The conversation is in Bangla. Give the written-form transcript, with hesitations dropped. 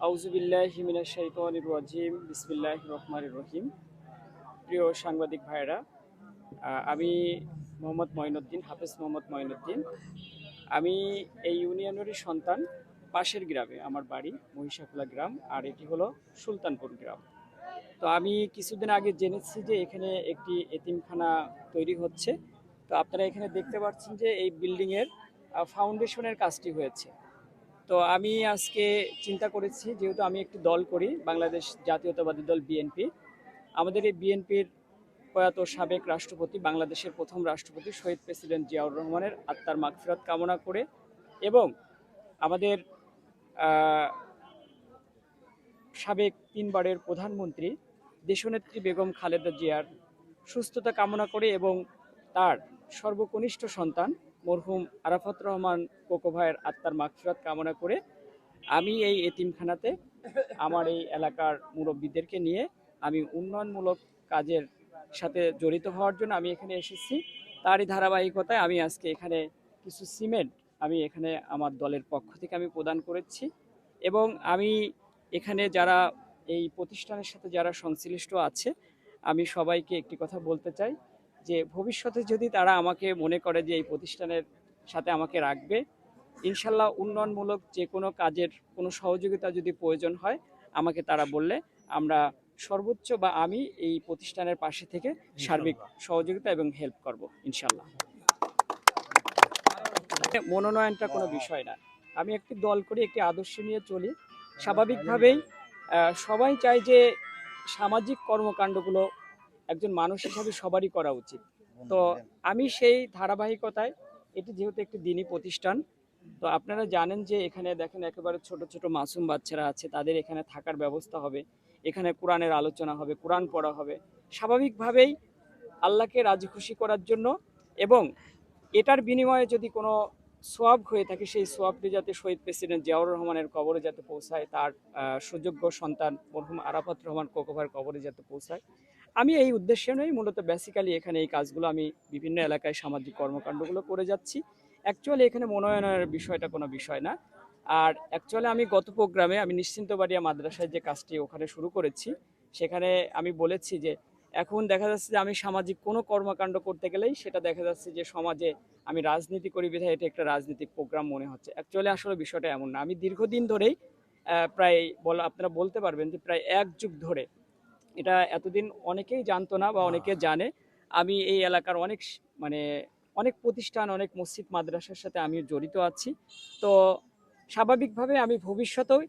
আউযুবিল্লাহি মিনাশ শাইতানির রাজিম বিসমিল্লাহির রহমানির রহিম। প্রিয় সাংবাদিক ভাইরা, আমি মোহাম্মদ মঈনুদ্দিন, হাফেজ মোহাম্মদ মঈনুদ্দিন। আমি এই ইউনিয়নেরই সন্তান। পাশের গ্রামে আমার বাড়ি, মহিষাখোলা গ্রাম, আর এটি হলো সুলতানপুর গ্রাম। তো আমি কিছুদিন আগে জেনেছি যে এখানে একটি এতিমখানা তৈরি হচ্ছে। তো আপনারা এখানে দেখতে পাচ্ছেন যে এই বিল্ডিংয়ের ফাউন্ডেশনের কাজটি হয়েছে। তো আমি আজকে চিন্তা করেছি, যেহেতু আমি একটি দল করি, বাংলাদেশ জাতীয়তাবাদী দল বিএনপি। আমাদের এই বিএনপির প্রয়াত সাবেক রাষ্ট্রপতি, বাংলাদেশের প্রথম রাষ্ট্রপতি শহীদ প্রেসিডেন্ট জিয়াউর রহমানের আত্মার মাগফিরাত কামনা করে এবং আমাদের সাবেক 3বারের প্রধানমন্ত্রী দেশনেত্রী বেগম খালেদা জিয়ার সুস্থতা কামনা করে এবং তার সর্বকনিষ্ঠ সন্তান মরহুম আরাফাত রহমান কোকো ভাইয়ের আত্মার মাগফিরাত কামনা করে আমি এই এতিমখানাতে আমার এই এলাকার মুরব্বীদেরকে নিয়ে আমি উন্নয়নমূলক কাজের সাথে জড়িত হওয়ার জন্য আমি এখানে এসেছি। তারই ধারাবাহিকতায় আমি আজকে এখানে কিছু সিমেন্ট আমি এখানে আমার দলের পক্ষ থেকে আমি প্রদান করেছি এবং আমি এখানে যারা এই প্রতিষ্ঠানের সাথে যারা সংশ্লিষ্ট আছে, আমি সবাইকে একটি কথা বলতে চাই যে ভবিষ্যতে যদি তারা আমাকে মনে করে যে এই প্রতিষ্ঠানের সাথে আমাকে রাখবে, ইনশাল্লাহ উন্নয়নমূলক যে কোনো কাজের কোনো সহযোগিতা যদি প্রয়োজন হয় আমাকে তারা বললে আমরা সর্বোচ্চ বা আমি এই প্রতিষ্ঠানের পাশে থেকে সার্বিক সহযোগিতা এবং হেল্প করব ইনশাল্লাহ। মনোনয়নটা কোনো বিষয় না। আমি একটি দল করি, একটি আদর্শ নিয়ে চলি। স্বাভাবিকভাবেই সবাই চায় যে সামাজিক কর্মকাণ্ডগুলো একজন মানুষ হিসাবে সবারই করা উচিত। তো আমি সেই ধারাবাহিকতায়, এটি যেহেতু একটি দিনী প্রতিষ্ঠান, তো আপনারা জানেন যে এখানে দেখেন একেবারে ছোট ছোট মাসুম বাচ্চারা আছে, তাদের এখানে থাকার ব্যবস্থা হবে, এখানে কোরআনের আলোচনা হবে, কোরআন পড়া হবে স্বাভাবিকভাবেই আল্লাহকে রাজি খুশি করার জন্য। এবং এটার বিনিময়ে যদি কোনো সোয়াব হয়ে থাকে, সেই সোয়াবটি যাতে শহীদ প্রেসিডেন্ট জিয়াউর রহমানের কবরে যাতে পৌঁছায়, তার সুযোগ্য সন্তান মরহুম আরাফাত রহমান কোকোভার কবরে যাতে পৌঁছায়, আমি এই উদ্দেশ্যে নই, মূলত বেসিক্যালি এখানে এই কাজগুলো আমি বিভিন্ন এলাকায় সামাজিক কর্মকাণ্ডগুলো করে যাচ্ছি। অ্যাকচুয়ালি এখানে মনোনয়নের বিষয়টা কোনো বিষয় না। আর অ্যাকচুয়ালি আমি গত প্রোগ্রামে আমি নিশ্চিন্তবাড়িয়া মাদ্রাসায় যে কাজটি ওখানে শুরু করেছি, সেখানে আমি বলেছি যে এখন দেখা যাচ্ছে যে আমি সামাজিক কোনো কর্মকাণ্ড করতে গেলেই সেটা দেখা যাচ্ছে যে সমাজে আমি রাজনীতি করি বিধায় এটা একটা রাজনৈতিক প্রোগ্রাম মনে হচ্ছে। অ্যাকচুয়ালি আসলে বিষয়টা এমন না। আমি দীর্ঘদিন ধরেই প্রায় আপনারা বলতে পারবেন যে প্রায় 1 যুগ ধরে, এটা এতদিন অনেকেই জানতো না বা অনেকে জানে, আমি এই এলাকার মানে অনেক প্রতিষ্ঠান, অনেক মসজিদ মাদ্রাসার সাথে আমি জড়িত আছি। তো স্বাভাবিকভাবে আমি ভবিষ্যতেও